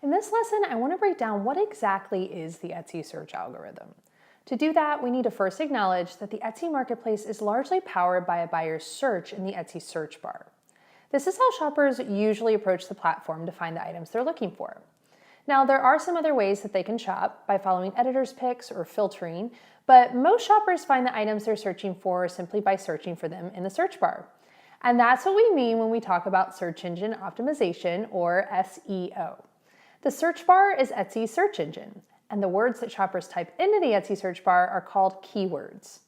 In this lesson, I want to break down what exactly is the Etsy search algorithm. To do that, we need to first acknowledge that the Etsy marketplace is largely powered by a buyer's search in the Etsy search bar. This is how shoppers usually approach the platform to find the items they're looking for. Now, there are some other ways that they can shop by following editor's picks or filtering, but most shoppers find the items they're searching for simply by searching for them in the search bar. And that's what we mean when we talk about search engine optimization, or SEO. The search bar is Etsy's search engine, and the words that shoppers type into the Etsy search bar are called keywords.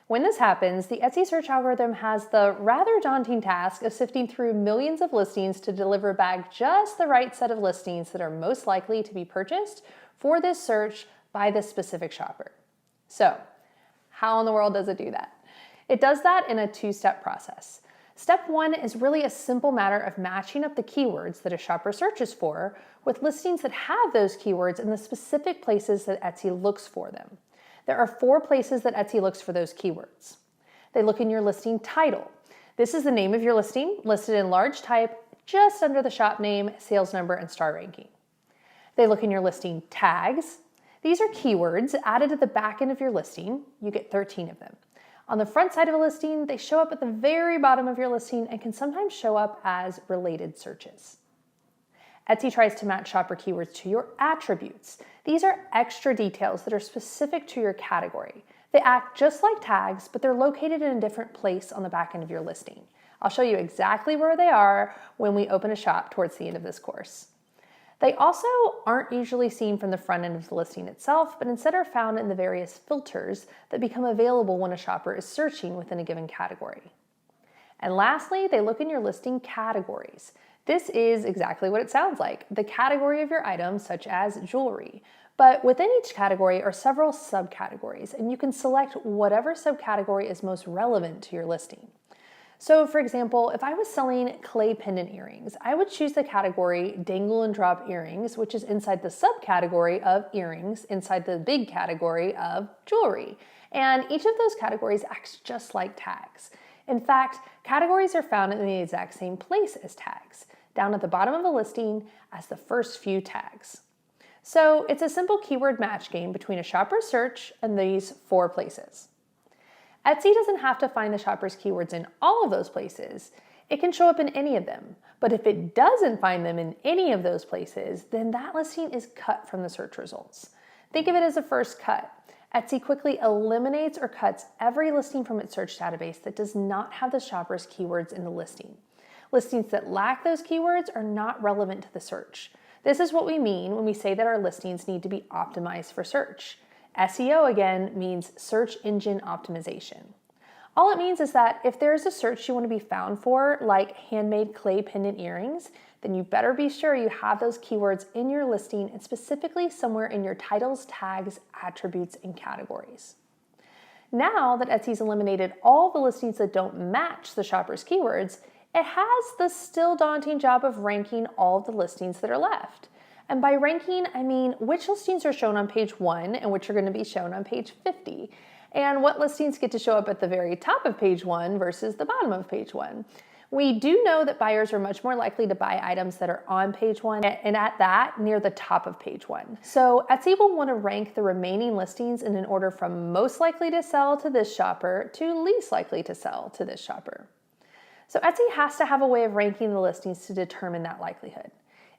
When this happens, the Etsy search algorithm has the rather daunting task of sifting through millions of listings to deliver back just the right set of listings that are most likely to be purchased for this search by this specific shopper. So, how in the world does it do that? It does that in a two-step process. Step one is really a simple matter of matching up the keywords that a shopper searches for with listings that have those keywords in the specific places that Etsy looks for them. There are 4 places that Etsy looks for those keywords. They look in your listing title. This is the name of your listing, listed in large type, just under the shop name, sales number, and star ranking. They look in your listing tags. These are keywords added at the back end of your listing. You get 13 of them. On the front side of a listing, they show up at the very bottom of your listing and can sometimes show up as related searches. Etsy tries to match shopper keywords to your attributes. These are extra details that are specific to your category. They act just like tags, but they're located in a different place on the back end of your listing. I'll show you exactly where they are when we open a shop towards the end of this course. They also aren't usually seen from the front end of the listing itself, but instead are found in the various filters that become available when a shopper is searching within a given category. And lastly, they look in your listing categories. This is exactly what it sounds like, the category of your item, such as jewelry. But within each category are several subcategories, and you can select whatever subcategory is most relevant to your listing. So for example, if I was selling clay pendant earrings, I would choose the category dangle and drop earrings, which is inside the subcategory of earrings, inside the big category of jewelry. And each of those categories acts just like tags. In fact, categories are found in the exact same place as tags, down at the bottom of a listing as the first few tags. So it's a simple keyword match game between a shopper's search and these 4 places. Etsy doesn't have to find the shopper's keywords in all of those places. It can show up in any of them. But if it doesn't find them in any of those places, then that listing is cut from the search results. Think of it as a first cut. Etsy quickly eliminates or cuts every listing from its search database that does not have the shopper's keywords in the listing. Listings that lack those keywords are not relevant to the search. This is what we mean when we say that our listings need to be optimized for search. SEO, again, means search engine optimization. All it means is that if there is a search you want to be found for, like handmade clay pendant earrings, then you better be sure you have those keywords in your listing and specifically somewhere in your titles, tags, attributes, and categories. Now that Etsy's eliminated all the listings that don't match the shopper's keywords, it has the still daunting job of ranking all of the listings that are left. And by ranking, I mean which listings are shown on page 1 and which are going to be shown on page 50, and what listings get to show up at the very top of page 1 versus the bottom of page 1. We do know that buyers are much more likely to buy items that are on page 1 and at that, near the top of page 1. So Etsy will want to rank the remaining listings in an order from most likely to sell to this shopper to least likely to sell to this shopper. So Etsy has to have a way of ranking the listings to determine that likelihood.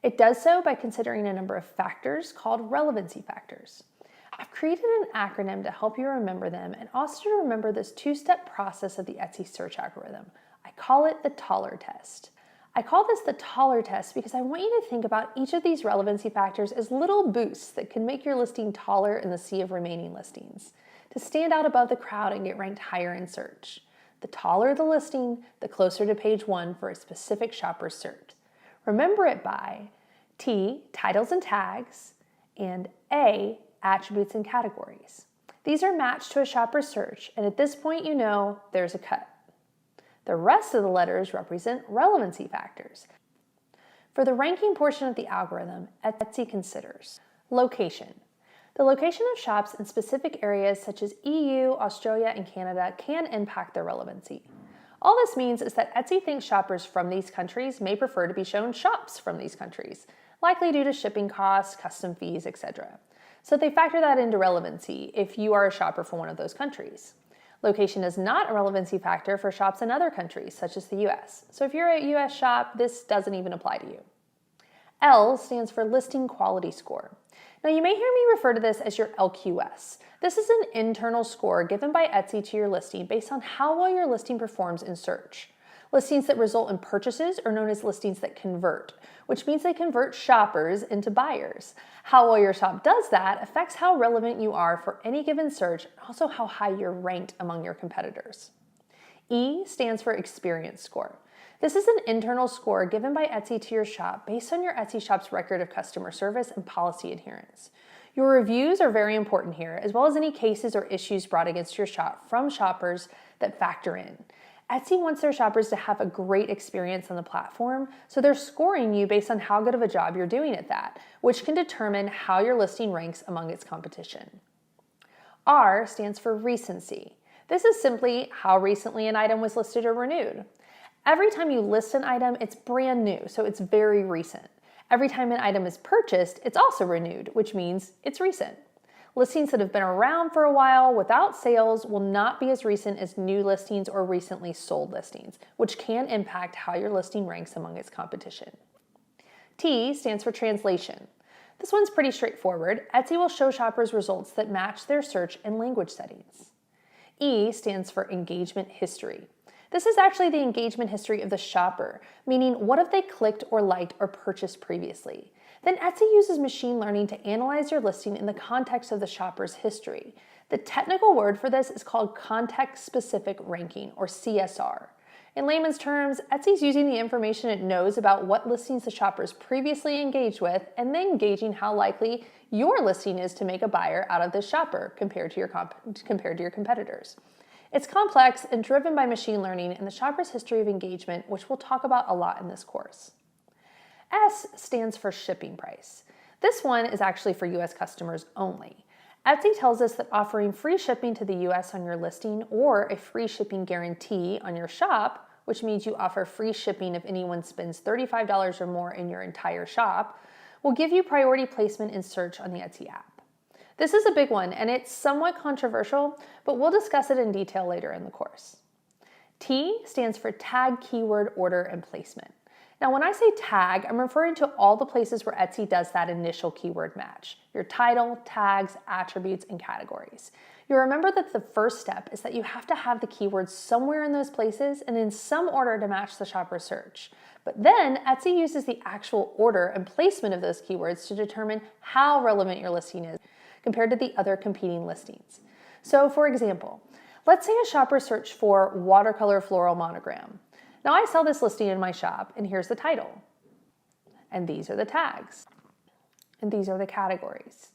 It does so by considering a number of factors called relevancy factors. I've created an acronym to help you remember them and also to remember this 2-step process of the Etsy search algorithm. I call it the taller test. I call this the taller test because I want you to think about each of these relevancy factors as little boosts that can make your listing taller in the sea of remaining listings, to stand out above the crowd and get ranked higher in search. The taller the listing, the closer to page 1 for a specific shopper's search. Remember it by T, titles and tags, and A, attributes and categories. These are matched to a shopper's search, and at this point you know there's a cut. The rest of the letters represent relevancy factors. For the ranking portion of the algorithm, Etsy considers location. The location of shops in specific areas such as EU, Australia, and Canada can impact their relevancy. All this means is that Etsy thinks shoppers from these countries may prefer to be shown shops from these countries, likely due to shipping costs, custom fees, etc. So they factor that into relevancy if you are a shopper from one of those countries. Location is not a relevancy factor for shops in other countries, such as the US. So if you're a US shop, this doesn't even apply to you. L stands for Listing Quality Score. Now you may hear me refer to this as your LQS. This is an internal score given by Etsy to your listing based on how well your listing performs in search. Listings that result in purchases are known as listings that convert, which means they convert shoppers into buyers. How well your shop does that affects how relevant you are for any given search and also how high you're ranked among your competitors. E stands for Experience Score. This is an internal score given by Etsy to your shop based on your Etsy shop's record of customer service and policy adherence. Your reviews are very important here, as well as any cases or issues brought against your shop from shoppers that factor in. Etsy wants their shoppers to have a great experience on the platform, so they're scoring you based on how good of a job you're doing at that, which can determine how your listing ranks among its competition. R stands for Recency. This is simply how recently an item was listed or renewed. Every time you list an item, it's brand new, so it's very recent. Every time an item is purchased, it's also renewed, which means it's recent. Listings that have been around for a while without sales will not be as recent as new listings or recently sold listings, which can impact how your listing ranks among its competition. T stands for Translation. This one's pretty straightforward. Etsy will show shoppers results that match their search and language settings. E stands for Engagement History. This is actually the engagement history of the shopper, meaning what have they clicked or liked or purchased previously. Then Etsy uses machine learning to analyze your listing in the context of the shopper's history. The technical word for this is called Context-Specific Ranking, or CSR. In layman's terms, Etsy's using the information it knows about what listings the shoppers previously engaged with and then gauging how likely your listing is to make a buyer out of this shopper compared to your competitors. It's complex and driven by machine learning and the shopper's history of engagement, which we'll talk about a lot in this course. S stands for Shipping Price. This one is actually for US customers only. Etsy tells us that offering free shipping to the US on your listing or a free shipping guarantee on your shop, which means you offer free shipping if anyone spends $35 or more in your entire shop, will give you priority placement in search on the Etsy app. This is a big one, and it's somewhat controversial, but we'll discuss it in detail later in the course. T stands for Tag, Keyword, Order, and Placement. Now, when I say tag, I'm referring to all the places where Etsy does that initial keyword match: your title, tags, attributes, and categories. You'll remember that the first step is that you have to have the keywords somewhere in those places and in some order to match the shopper's search. But then Etsy uses the actual order and placement of those keywords to determine how relevant your listing is compared to the other competing listings. So for example, let's say a shopper searched for watercolor floral monogram. Now I sell this listing in my shop, and here's the title. And these are the tags. And these are the categories.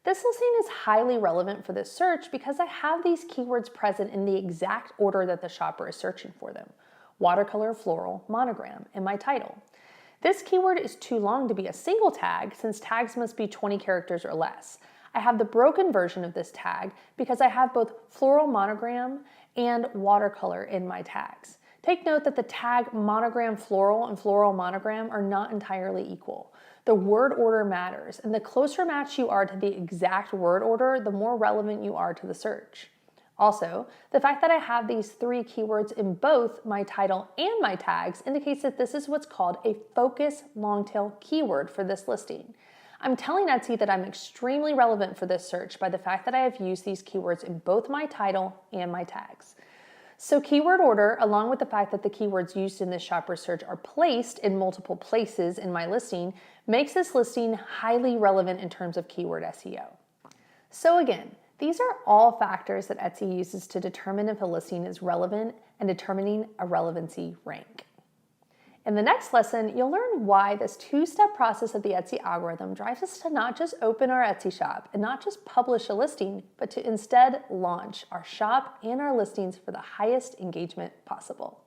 This listing is highly relevant for this search because I have these keywords present in the exact order that the shopper is searching for them: watercolor floral monogram in my title. This keyword is too long to be a single tag since tags must be 20 characters or less. I have the broken version of this tag because I have both floral monogram and watercolor in my tags. Take note that the tag monogram floral and floral monogram are not entirely equal. The word order matters, and the closer match you are to the exact word order, the more relevant you are to the search. Also, the fact that I have these three keywords in both my title and my tags indicates that this is what's called a focus long-tail keyword for this listing. I'm telling Etsy that I'm extremely relevant for this search by the fact that I have used these keywords in both my title and my tags. So keyword order, along with the fact that the keywords used in this shopper search are placed in multiple places in my listing, makes this listing highly relevant in terms of keyword SEO. So again, these are all factors that Etsy uses to determine if a listing is relevant and determining a relevancy rank. In the next lesson, you'll learn why this two-step process of the Etsy algorithm drives us to not just open our Etsy shop and not just publish a listing, but to instead launch our shop and our listings for the highest engagement possible.